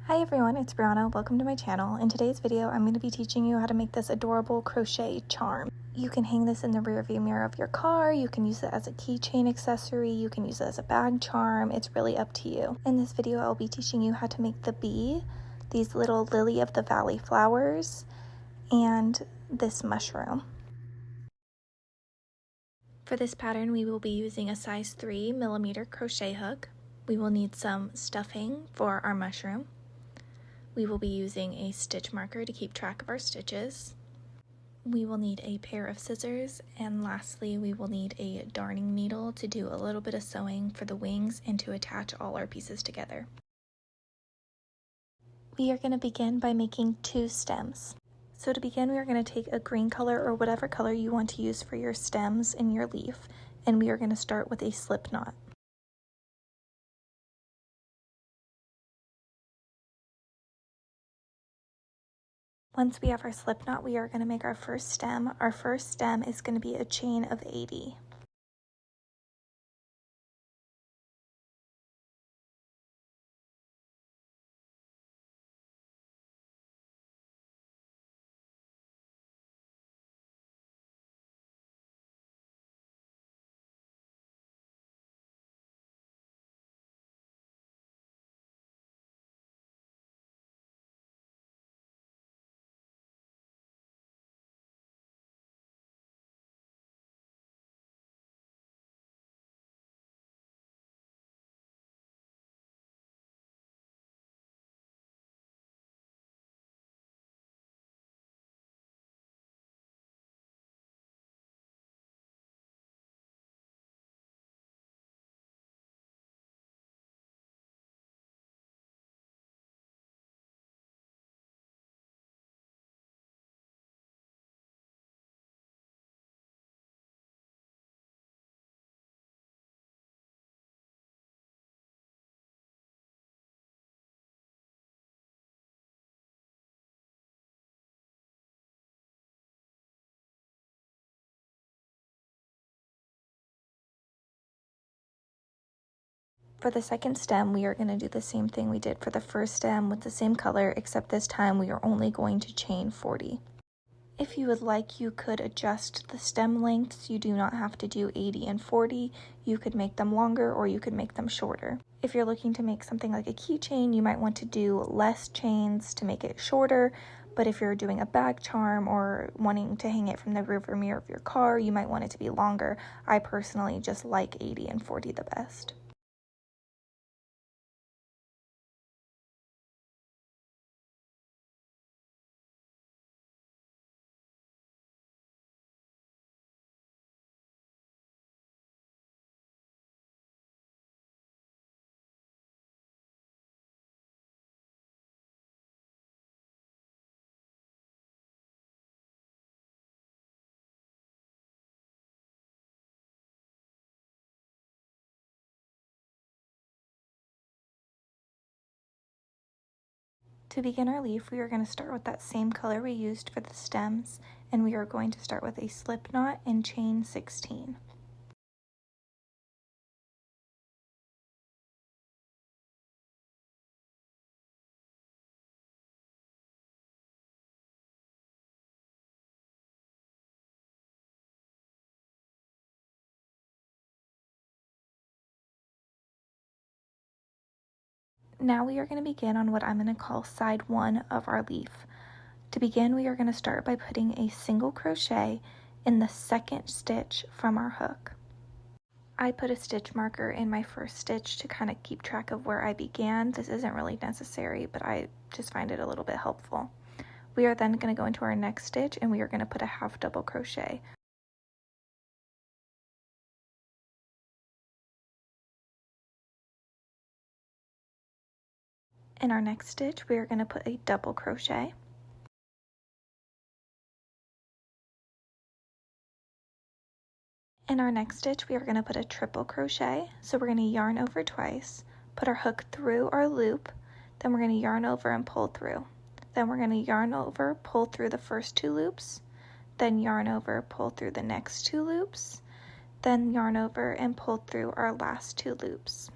Hi everyone, it's Brianna. Welcome to my channel. In today's video, I'm going to be teaching you how to make this adorable crochet charm. You can hang this in the rear view mirror of your car, you can use it as a keychain accessory, you can use it as a bag charm, it's really up to you. In this video, I'll be teaching you how to make the bee, these little lily of the valley flowers, and this mushroom. For this pattern, we will be using a size 3mm crochet hook. We will need some stuffing for our mushroom. We will be using a stitch marker to keep track of our stitches. We will need a pair of scissors, and lastly we will need a darning needle to do a little bit of sewing for the wings and to attach all our pieces together. We are going to begin by making 2 stems. So to begin, we are going to take a green color or whatever color you want to use for your stems in your leaf, and we are going to start with a slip knot. Once we have our slip knot, we are going to make our first stem. Our first stem is going to be a chain of 80. For the second stem, we are going to do the same thing we did for the first stem with the same color, except this time we are only going to chain 40. If you would like, you could adjust the stem lengths. You do not have to do 80 and 40. You could make them longer or you could make them shorter. If you're looking to make something like a keychain, you might want to do less chains to make it shorter. But if you're doing a bag charm or wanting to hang it from the rearview mirror of your car, you might want it to be longer. I personally just like 80 and 40 the best. To begin our leaf, we are going to start with that same color we used for the stems, and we are going to start with a slip knot and chain 16. Now we are going to begin on what I'm going to call side 1 of our leaf. To begin, we are going to start by putting a single crochet in the second stitch from our hook. I put a stitch marker in my first stitch to kind of keep track of where I began. This isn't really necessary, but I just find it a little bit helpful. We are then going to go into our next stitch and we are going to put a half double crochet. In our next stitch, we are going to put a double crochet. In our next stitch, we are going to put a triple crochet. So we're going to yarn over twice, put our hook through our loop, then we're going to yarn over and pull through. Then we're going to yarn over, pull through the first 2 loops, then yarn over, pull through the next 2 loops, then yarn over and pull through our last 2 loops.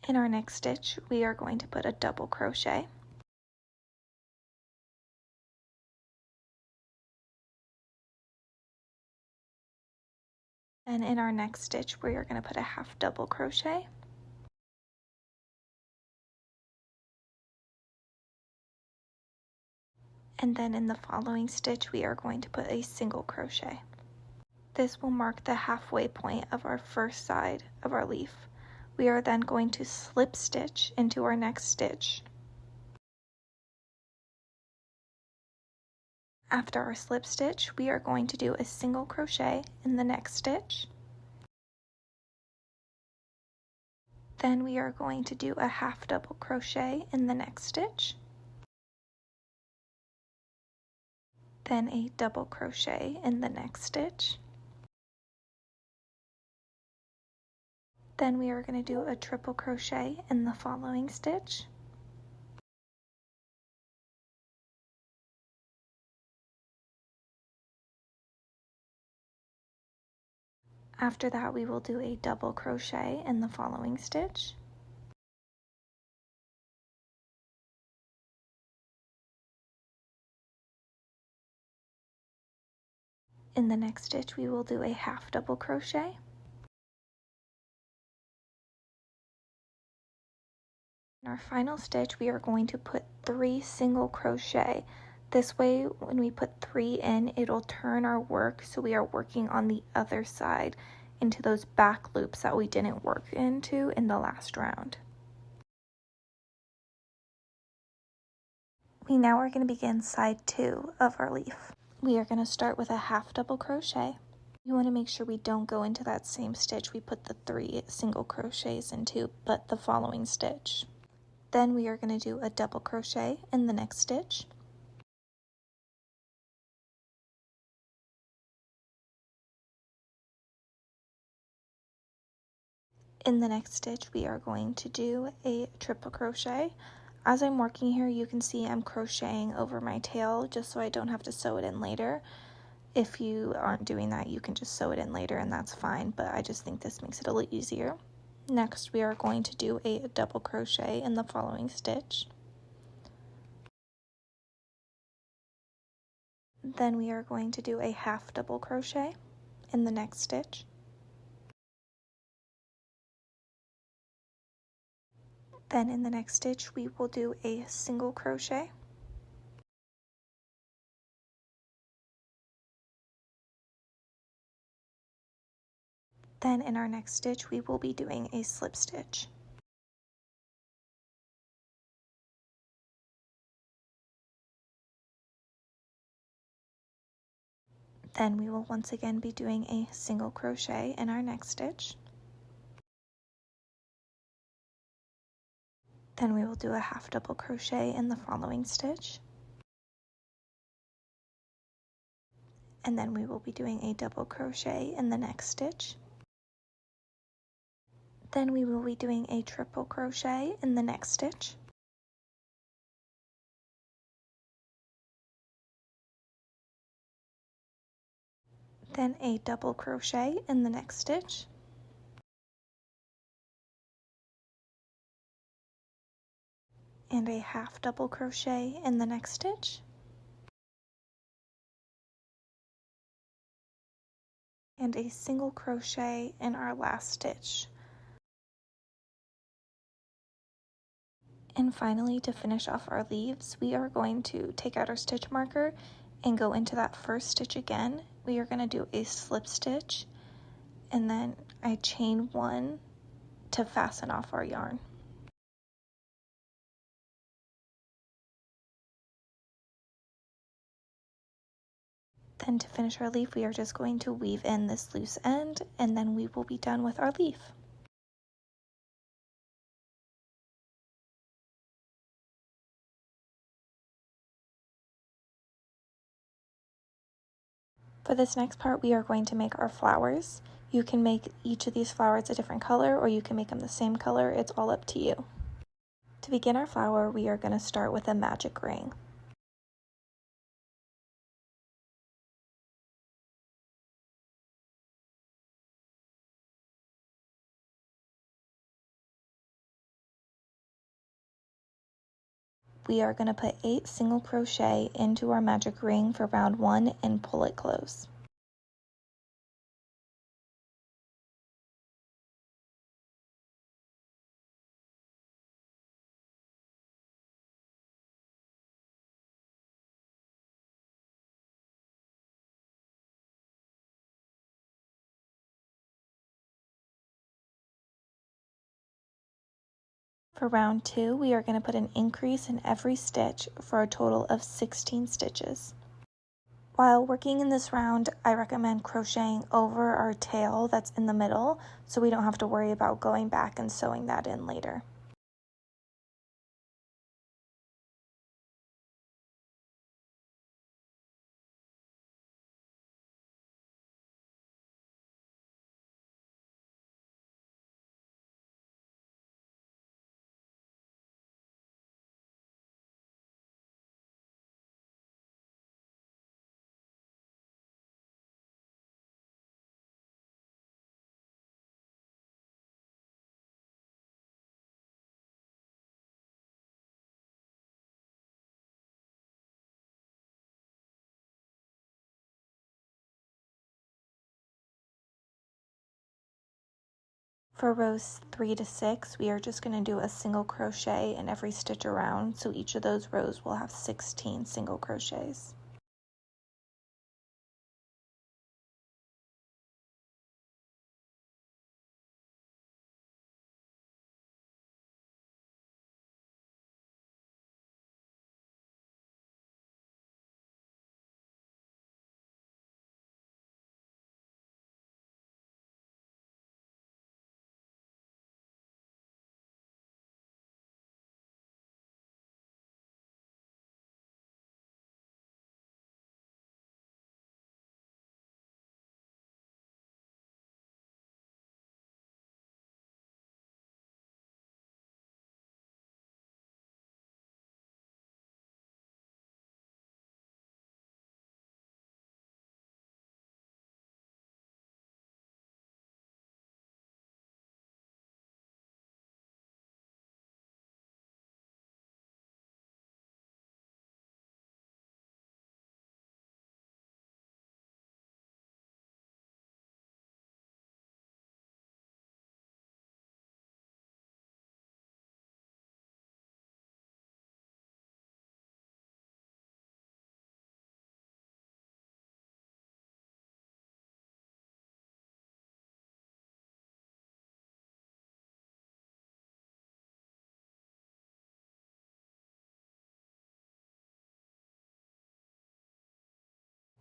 In our next stitch, we are going to put a double crochet. And in our next stitch, we are going to put a half double crochet. And then in the following stitch, we are going to put a single crochet. This will mark the halfway point of our first side of our leaf. We are then going to slip stitch into our next stitch. After our slip stitch, we are going to do a single crochet in the next stitch. Then we are going to do a half double crochet in the next stitch. Then a double crochet in the next stitch. Then we are going to do a triple crochet in the following stitch. After that, we will do a double crochet in the following stitch. In the next stitch, we will do a half double crochet. In our final stitch, we are going to put 3 single crochet. This way, when we put 3 in, it'll turn our work so we are working on the other side into those back loops that we didn't work into in the last round. We now are going to begin side 2 of our leaf. We are going to start with a half double crochet. You want to make sure we don't go into that same stitch we put the 3 single crochets into, but the following stitch. Then we are going to do a double crochet in the next stitch. In the next stitch, we are going to do a triple crochet. As I'm working here, you can see I'm crocheting over my tail just so I don't have to sew it in later. If you aren't doing that, you can just sew it in later and that's fine, but I just think this makes it a little easier. Next, we are going to do a double crochet in the following stitch. Then we are going to do a half double crochet in the next stitch. Then in the next stitch, we will do a single crochet. Then in our next stitch, we will be doing a slip stitch. Then we will once again be doing a single crochet in our next stitch. Then we will do a half double crochet in the following stitch. And then we will be doing a double crochet in the next stitch. Then we will be doing a triple crochet in the next stitch. Then a double crochet in the next stitch. And a half double crochet in the next stitch. And a single crochet in our last stitch. And finally, to finish off our leaves, we are going to take out our stitch marker and go into that first stitch again. We are going to do a slip stitch, and then I chain 1 to fasten off our yarn. Then to finish our leaf, we are just going to weave in this loose end, and then we will be done with our leaf. For this next part, we are going to make our flowers. You can make each of these flowers a different color, or you can make them the same color. It's all up to you. To begin our flower, we are going to start with a magic ring. we are going to put 8 single crochet into our magic ring for round 1 and pull it close. For round 2, we are going to put an increase in every stitch for a total of 16 stitches. While working in this round, I recommend crocheting over our tail that's in the middle so we don't have to worry about going back and sewing that in later. For rows 3 to 6, we are just going to do a single crochet in every stitch around, so each of those rows will have 16 single crochets.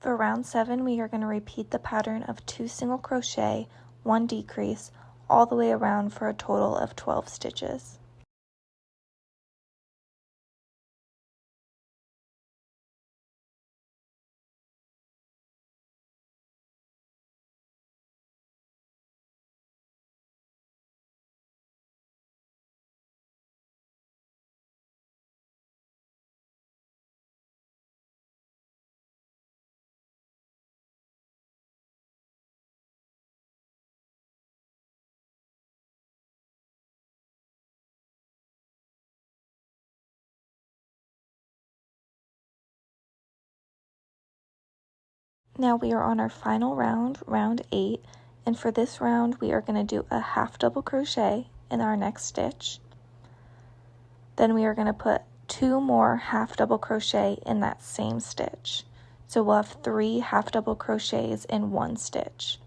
For round 7, we are going to repeat the pattern of 2 single crochet, 1 decrease, all the way around for a total of 12 stitches. Now we are on our final round, round 8, and for this round we are going to do a half double crochet in our next stitch. Then we are going to put 2 more half double crochet in that same stitch. So we'll have 3 half double crochets in one stitch.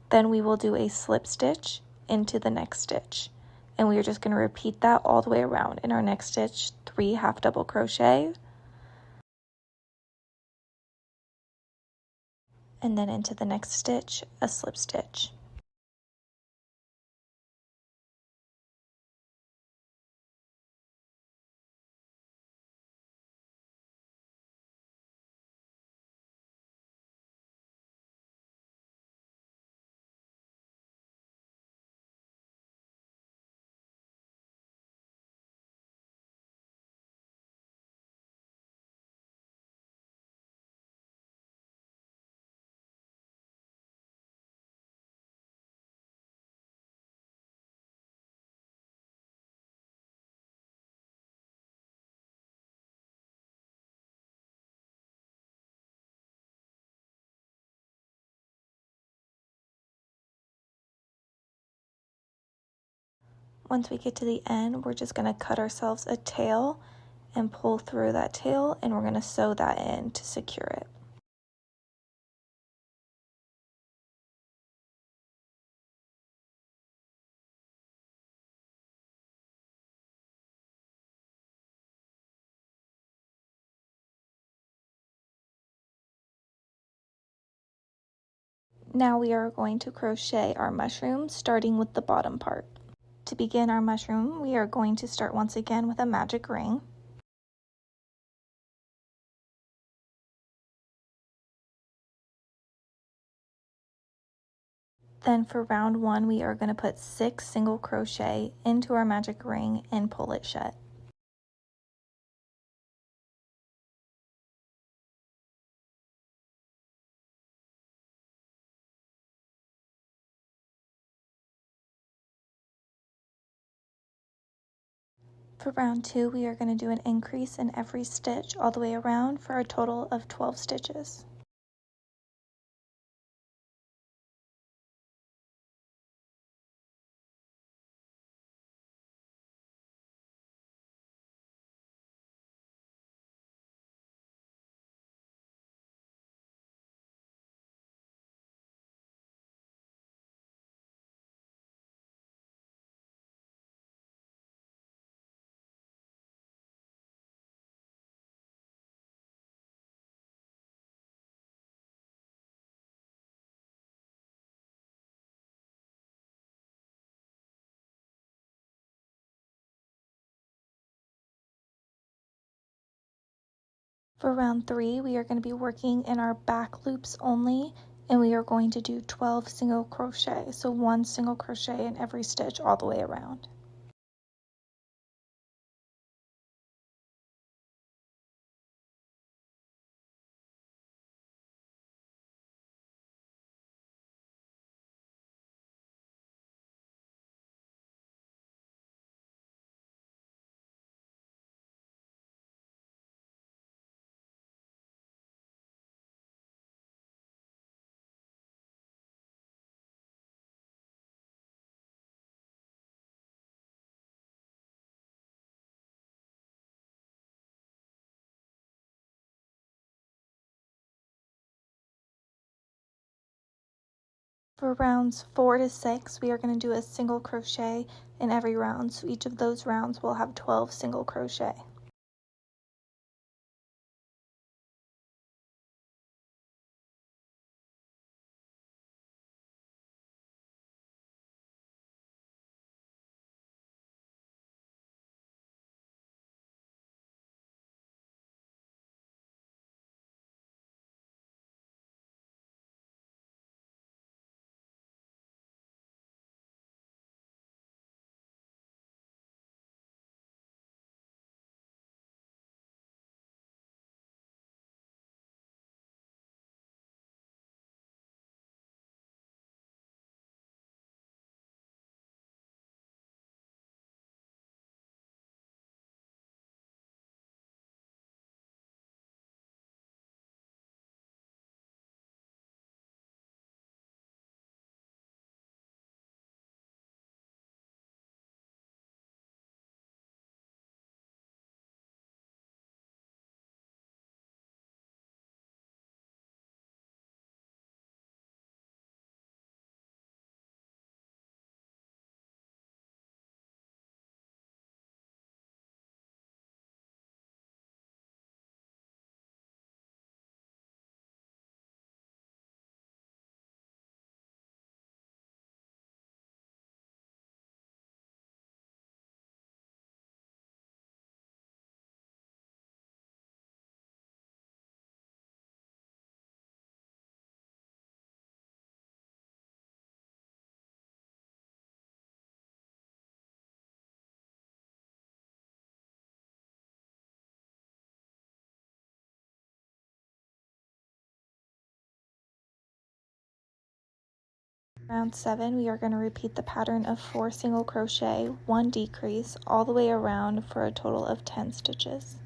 Then we will do a slip stitch into the next stitch. And we are just going to repeat that all the way around. In our next stitch, 3 half double crochet, and then into the next stitch, a slip stitch. Once we get to the end, we're just going to cut ourselves a tail and pull through that tail, and we're going to sew that in to secure it. Now we are going to crochet our mushroom, starting with the bottom part. To begin our mushroom, we are going to start once again with a magic ring. Then for round 1, we are going to put 6 single crochet into our magic ring and pull it shut. For round 2, we are going to do an increase in every stitch all the way around for a total of 12 stitches. For round 3, we are going to be working in our back loops only, and we are going to do 12 single crochet, so 1 single crochet in every stitch all the way around. For rounds 4 to 6, we are going to do a single crochet in every round, so each of those rounds will have 12 single crochet. Round 7, we are going to repeat the pattern of 4 single crochet, 1 decrease, all the way around for a total of 10 stitches.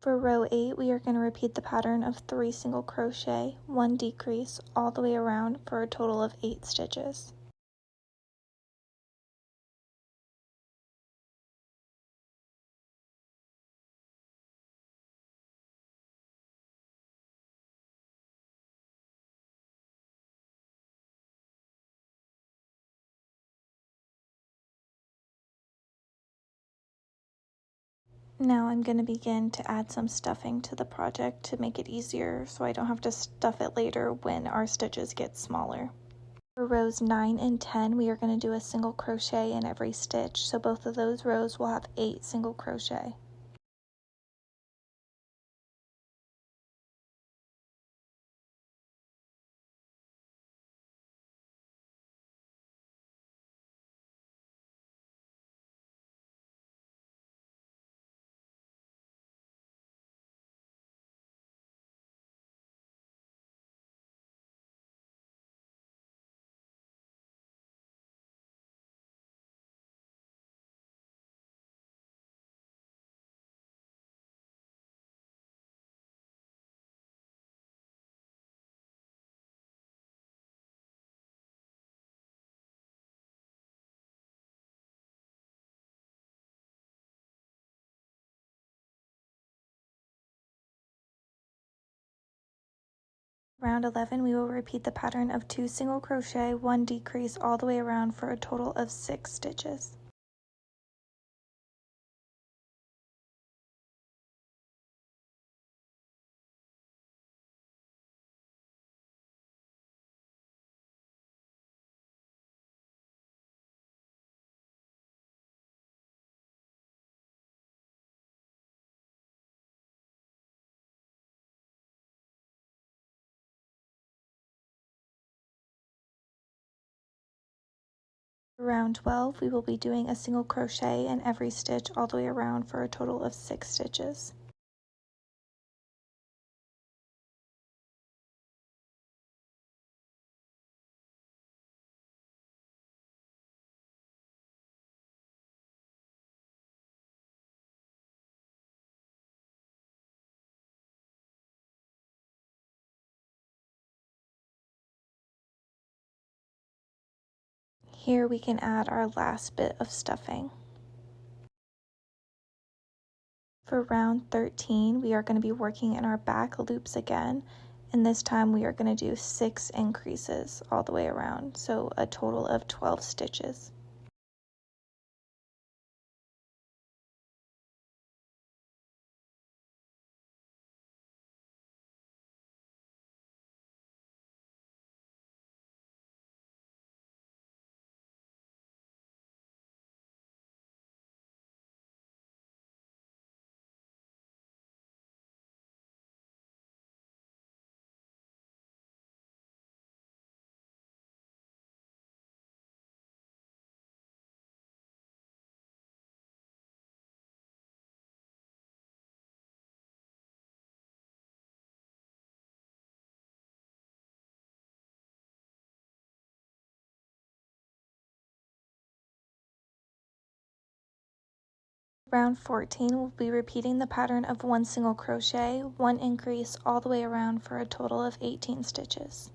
For row 8, we are going to repeat the pattern of 3 single crochet, 1 decrease all the way around for a total of 8 stitches. Now I'm going to begin to add some stuffing to the project to make it easier so I don't have to stuff it later when our stitches get smaller. For rows 9 and 10, we are going to do a single crochet in every stitch, so both of those rows will have 8 single crochet. Round 11, we will repeat the pattern of 2 single crochet, 1 decrease all the way around for a total of 6 stitches. For round 12, we will be doing a single crochet in every stitch all the way around for a total of 6 stitches. Here we can add our last bit of stuffing. For round 13, we are going to be working in our back loops again, and this time we are going to do 6 increases all the way around, so a total of 12 stitches. Round 14, we'll be repeating the pattern of 1 single crochet, 1 increase all the way around for a total of 18 stitches.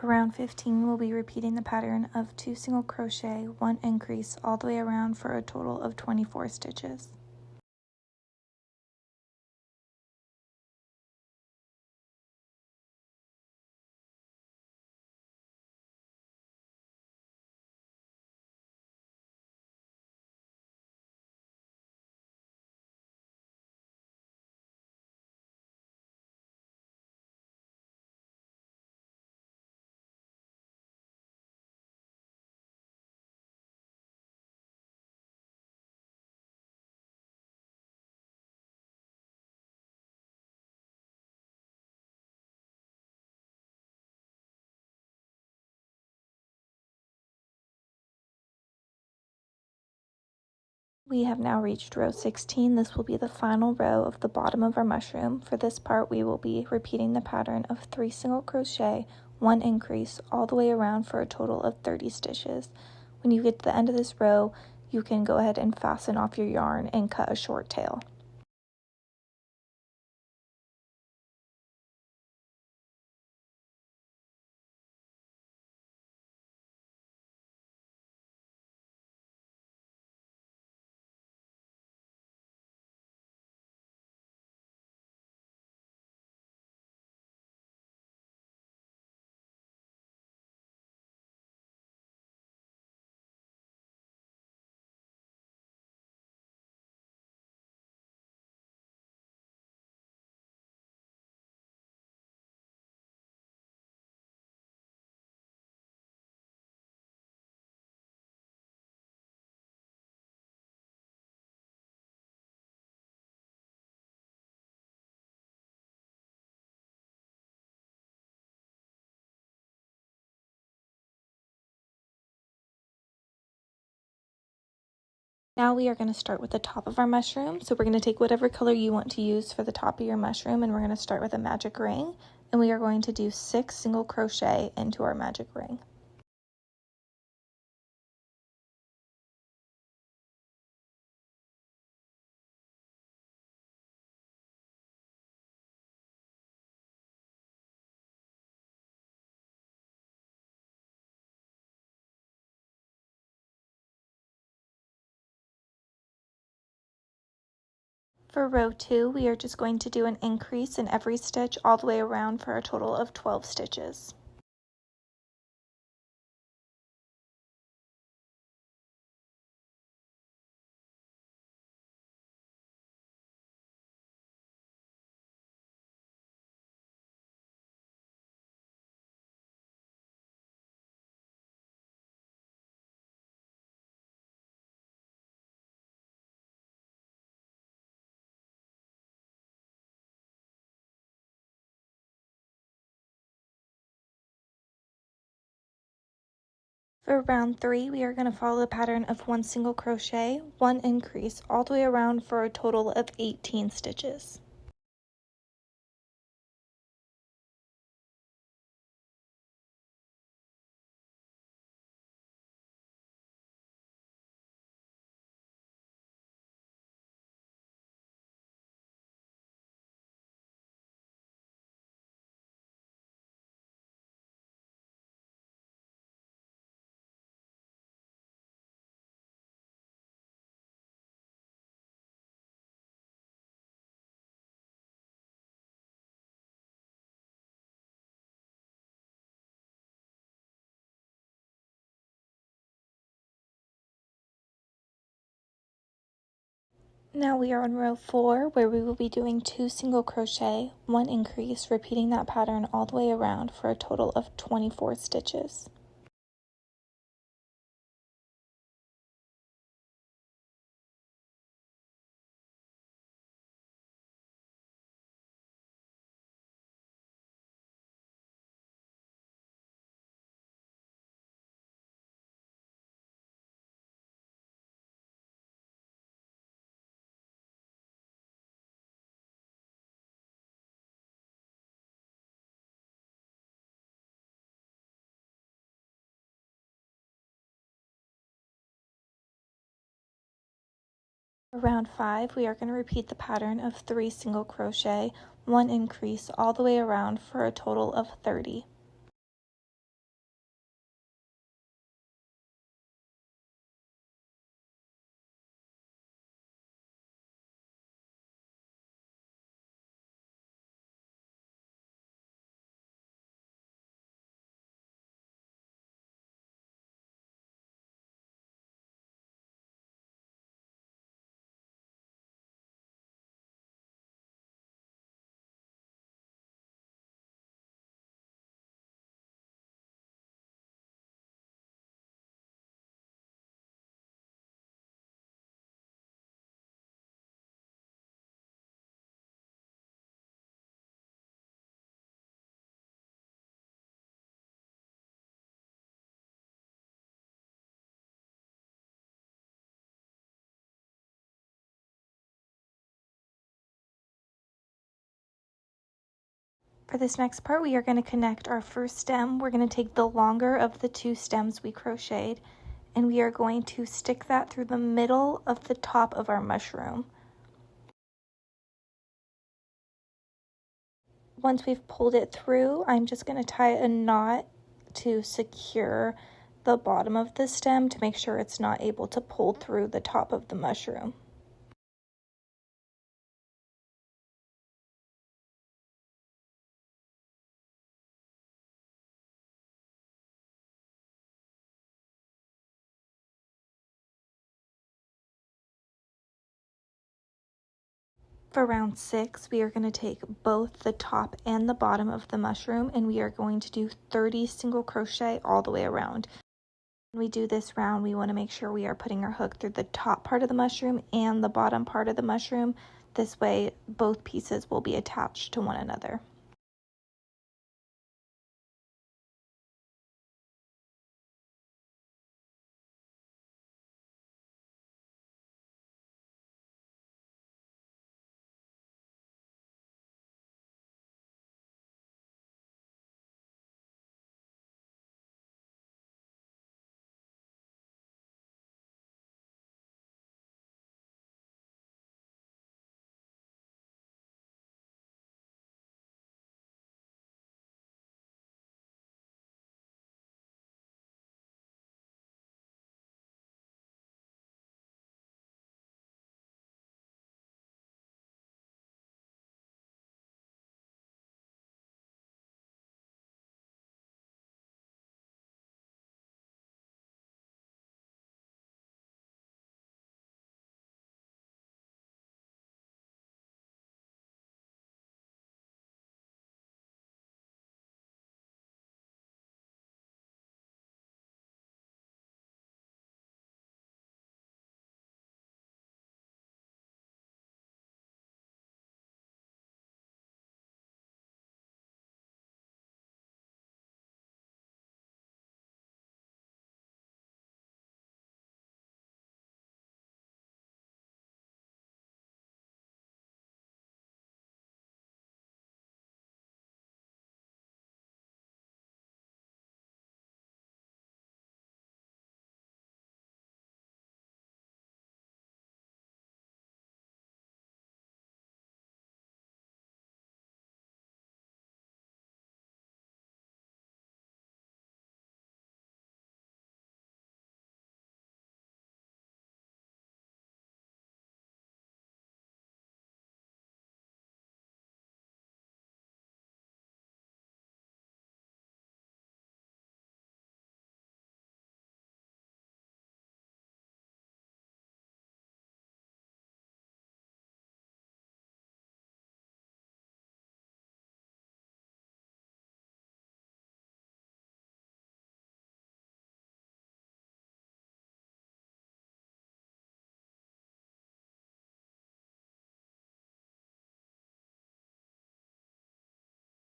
For round 15, we'll be repeating the pattern of 2 single crochet, 1 increase all the way around for a total of 24 stitches. We have now reached row 16. This will be the final row of the bottom of our mushroom. For this part, we will be repeating the pattern of 3 single crochet, 1 increase, all the way around for a total of 30 stitches. When you get to the end of this row, you can go ahead and fasten off your yarn and cut a short tail. Now we are going to start with the top of our mushroom. So we're going to take whatever color you want to use for the top of your mushroom, and we're going to start with a magic ring, and we are going to do 6 single crochet into our magic ring. For row 2, we are just going to do an increase in every stitch all the way around for a total of 12 stitches. For round 3, we are going to follow the pattern of 1 single crochet, 1 increase, all the way around for a total of 18 stitches. Now we are on row 4, where we will be doing 2 single crochet, 1 increase, repeating that pattern all the way around for a total of 24 stitches. For round 5, we are going to repeat the pattern of 3 single crochet, 1 increase, all the way around for a total of 30. For this next part, we are going to connect our first stem. We're going to take the longer of the 2 stems we crocheted, and we are going to stick that through the middle of the top of our mushroom. Once we've pulled it through, I'm just going to tie a knot to secure the bottom of the stem to make sure it's not able to pull through the top of the mushroom. For round 6, we are going to take both the top and the bottom of the mushroom, and we are going to do 30 single crochet all the way around. When we do this round, we want to make sure we are putting our hook through the top part of the mushroom and the bottom part of the mushroom. This way, both pieces will be attached to one another.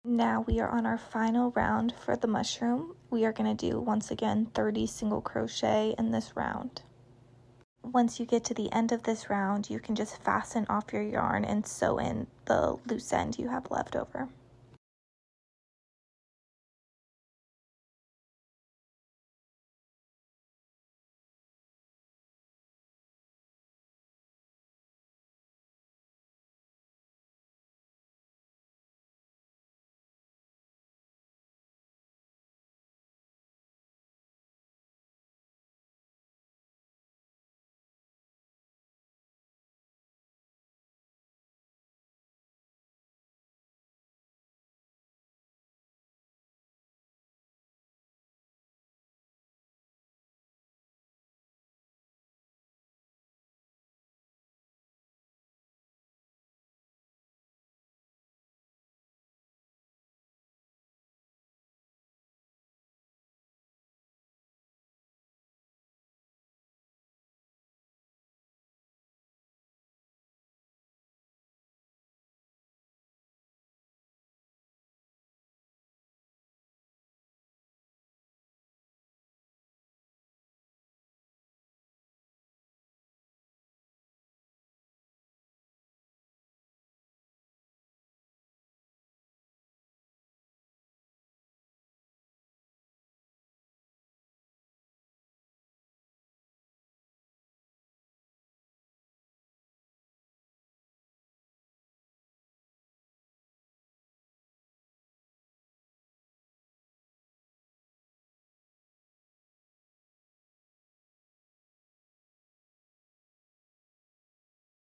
Now we are on our final round for the mushroom. We are going to do, once again, 30 single crochet in this round. Once you get to the end of this round, you can just fasten off your yarn and sew in the loose end you have left over.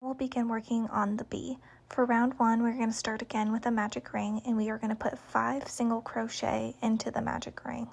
We'll begin working on the bee. For round 1, we're going to start again with a magic ring, and we are going to put 5 single crochet into the magic ring.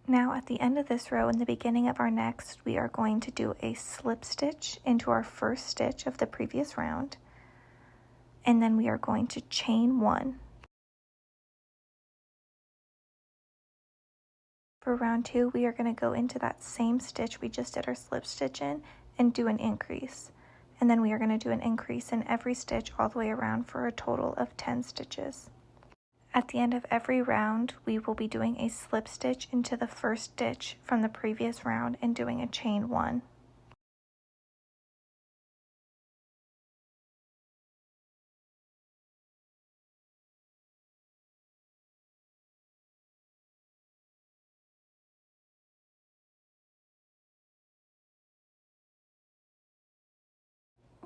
Now at the end of this row, in the beginning of our next, we are going to do a slip stitch into our first stitch of the previous round, and then we are going to chain 1. For round 2, we are going to go into that same stitch we just did our slip stitch in and do an increase. And then we are going to do an increase in every stitch all the way around for a total of 10 stitches. At the end of every round, we will be doing a slip stitch into the first stitch from the previous round and doing a chain 1.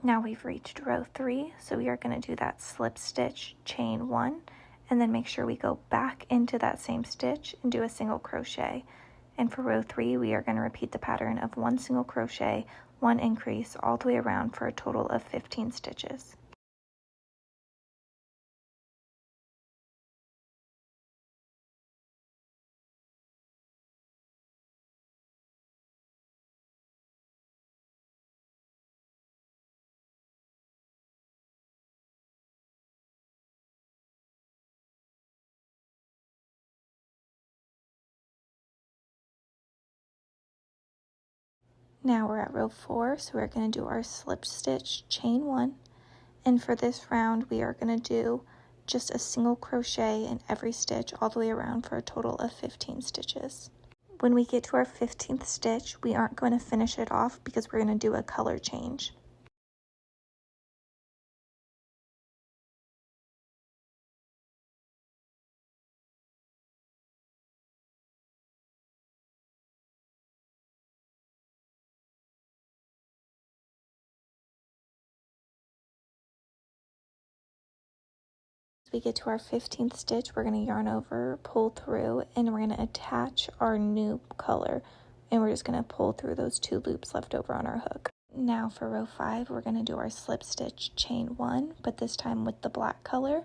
Now we've reached row 3, so we are going to do that slip stitch, chain 1, and then make sure we go back into that same stitch and do a single crochet. And for row 3, we are going to repeat the pattern of 1 single crochet, 1 increase all the way around for a total of 15 stitches. Now we're at row 4, so we're going to do our slip stitch, chain 1, and for this round we are going to do just a single crochet in every stitch all the way around for a total of 15 stitches. When we get to our 15th stitch, we aren't going to finish it off because we're going to do a color change. As we get to our 15th stitch, we're going to yarn over, pull through, and we're going to attach our new color, and we're just going to pull through those 2 loops left over on our hook. Now for row 5, we're going to do our slip stitch, chain 1, but this time with the black color,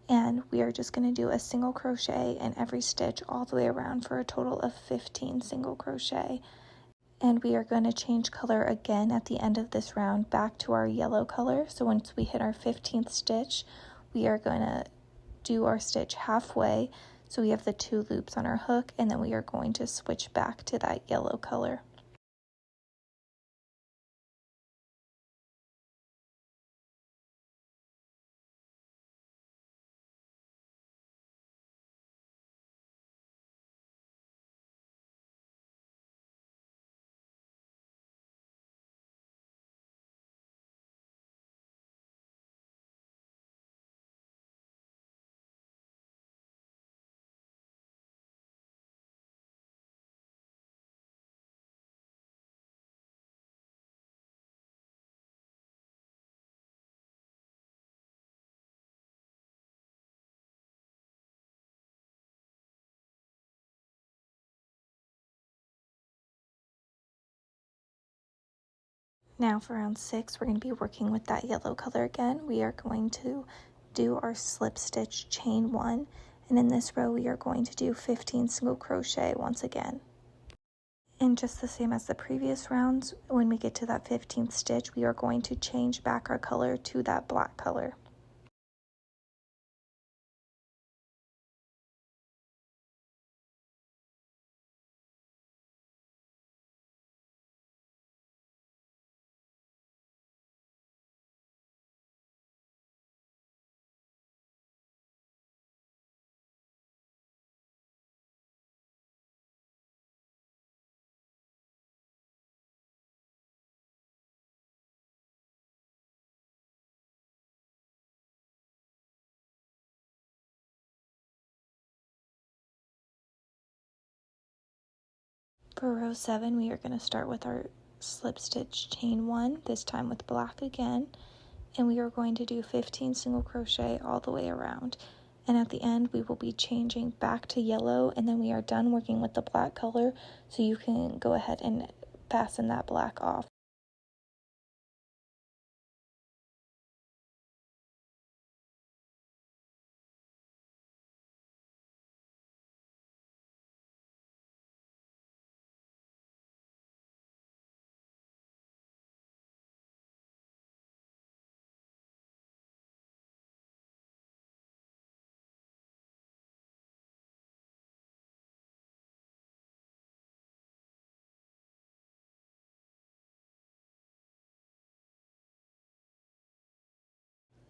and we are just going to do a single crochet in every stitch all the way around for a total of 15 single crochet. And we are going to change color again at the end of this round back to our yellow color. So once we hit our 15th stitch, we are going to do our stitch halfway, so we have the 2 loops on our hook, and then we are going to switch back to that yellow color. Now for round 6, we're going to be working with that yellow color again. We are going to do our slip stitch, chain 1, and in this row we are going to do 15 single crochet once again. And just the same as the previous rounds, when we get to that 15th stitch, we are going to change back our color to that black color. For row 7, we are going to start with our slip stitch, chain 1, this time with black again, and we are going to do 15 single crochet all the way around. And at the end we will be changing back to yellow, and then we are done working with the black color, so you can go ahead and fasten that black off.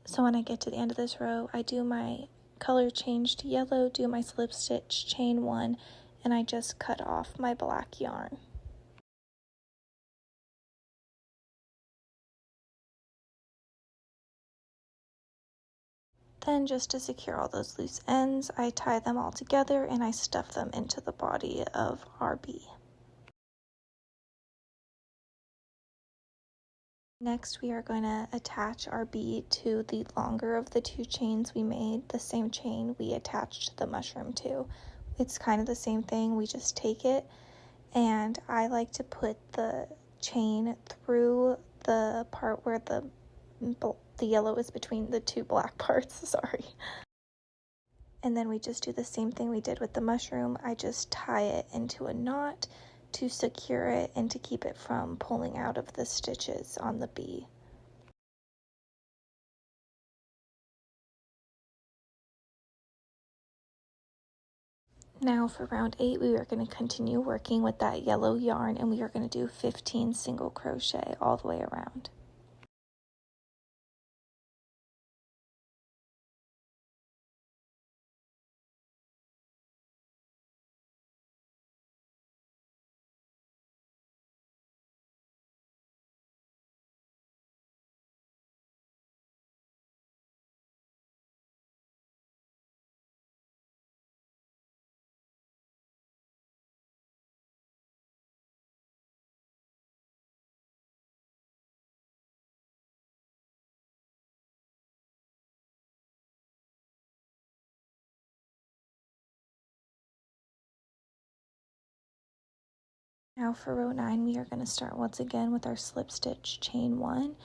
So when I get to the end of this row, I do my color change to yellow, do my slip stitch, chain 1, and I just cut off my black yarn. Then, just to secure all those loose ends, I tie them all together and I stuff them into the body of our bee. Next, we are going to attach our bead to the longer of the 2 chains we made, the same chain we attached the mushroom to. It's kind of the same thing, we just take it, and I like to put the chain through the part where the yellow is between the 2 black parts, sorry. And then we just do the same thing we did with the mushroom. I just tie it into a knot to secure it and to keep it from pulling out of the stitches on the bee. Now for round 8, we are going to continue working with that yellow yarn, and we are going to do 15 single crochet all the way around. Now for row 9, we are going to start once again with our slip stitch, chain 1,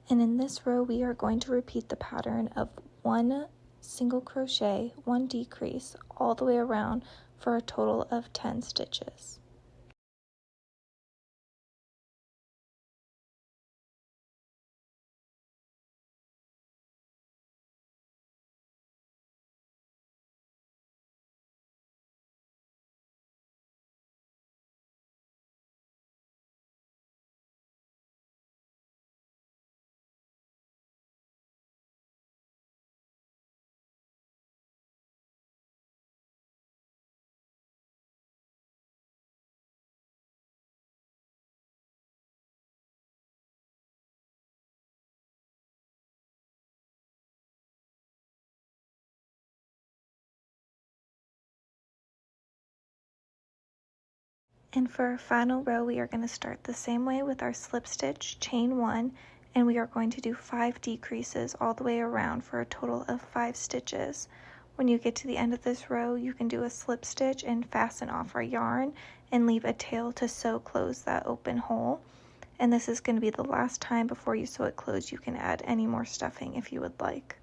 and in this row we are going to repeat the pattern of 1 single crochet, 1 decrease, all the way around for a total of 10 stitches. And for our final row, we are going to start the same way with our slip stitch, chain 1, and we are going to do 5 decreases all the way around for a total of 5 stitches. When you get to the end of this row, you can do a slip stitch and fasten off our yarn and leave a tail to sew close that open hole. And this is going to be the last time before you sew it closed. You can add any more stuffing if you would like.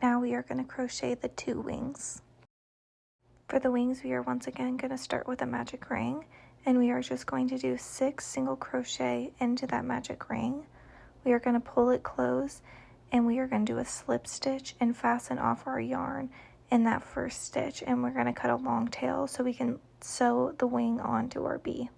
Now we are going to crochet the 2 wings. For the wings, we are once again going to start with a magic ring, and we are just going to do 6 single crochet into that magic ring. We are going to pull it close, and we are going to do a slip stitch and fasten off our yarn in that first stitch, and we're going to cut a long tail so we can sew the wing onto our bee.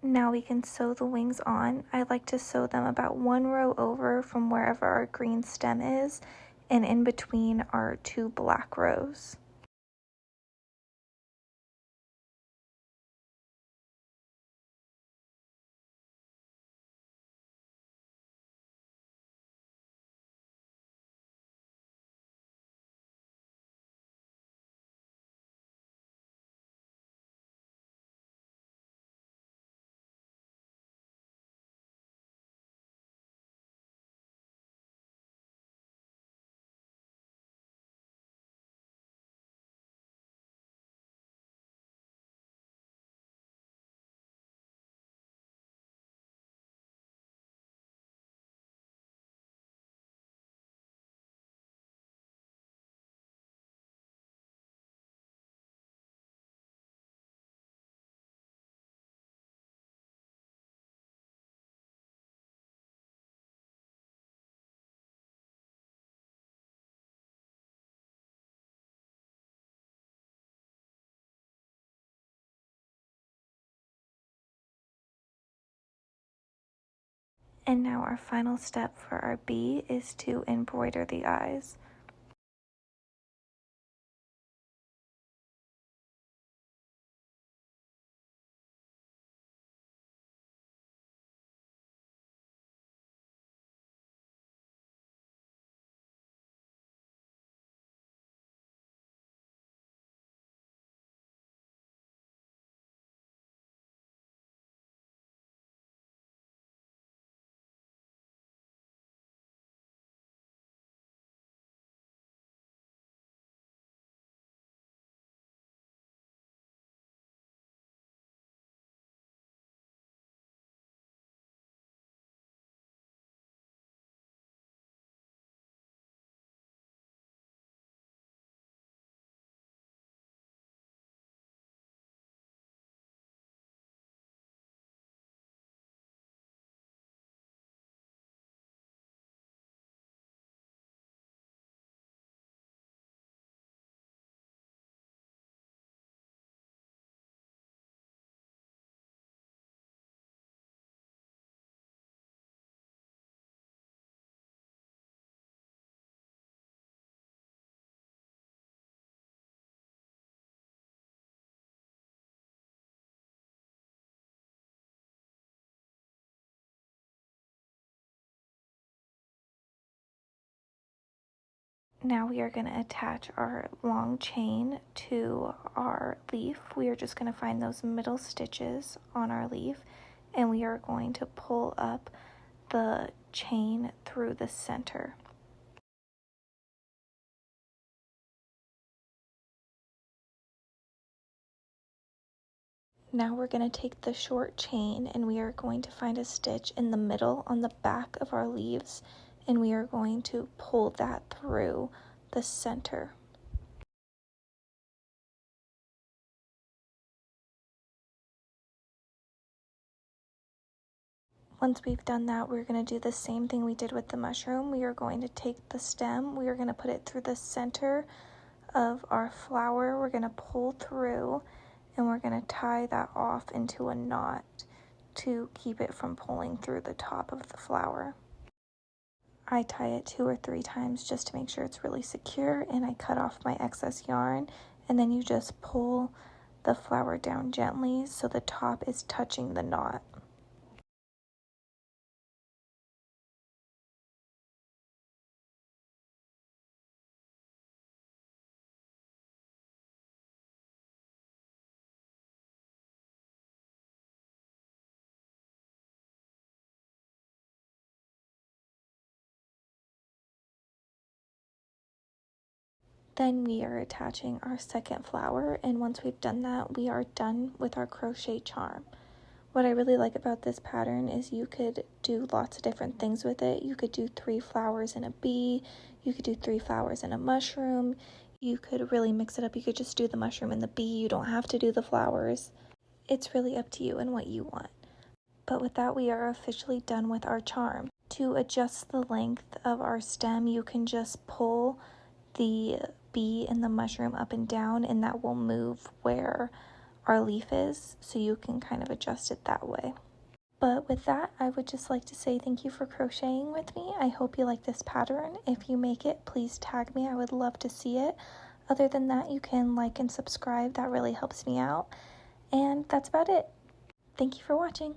Now we can sew the wings on. I like to sew them about 1 row over from wherever our green stem is, and in between our 2 black rows. And now our final step for our bee is to embroider the eyes. Now we are going to attach our long chain to our leaf. We are just going to find those middle stitches on our leaf, and we are going to pull up the chain through the center. Now we're going to take the short chain, and we are going to find a stitch in the middle on the back of our leaves, and we are going to pull that through the center. Once we've done that, we're going to do the same thing we did with the mushroom. We are going to take the stem, we are going to put it through the center of our flower. We're going to pull through, and we're going to tie that off into a knot to keep it from pulling through the top of the flower. I tie it 2 or 3 times just to make sure it's really secure, and I cut off my excess yarn, and then you just pull the flower down gently so the top is touching the knot. Then we are attaching our second flower, and once we've done that, we are done with our crochet charm. What I really like about this pattern is you could do lots of different things with it. You could do 3 flowers and a bee, you could do 3 flowers and a mushroom, you could really mix it up. You could just do the mushroom and the bee, you don't have to do the flowers. It's really up to you and what you want. But with that, we are officially done with our charm. To adjust the length of our stem, you can just pull the bee and the mushroom up and down, and that will move where our leaf is, so you can kind of adjust it that way. But with that, I would just like to say thank you for crocheting with me. I hope you like this pattern. If you make it, please tag me. I would love to see it. Other than that, you can like and subscribe. That really helps me out. And that's about it. Thank you for watching.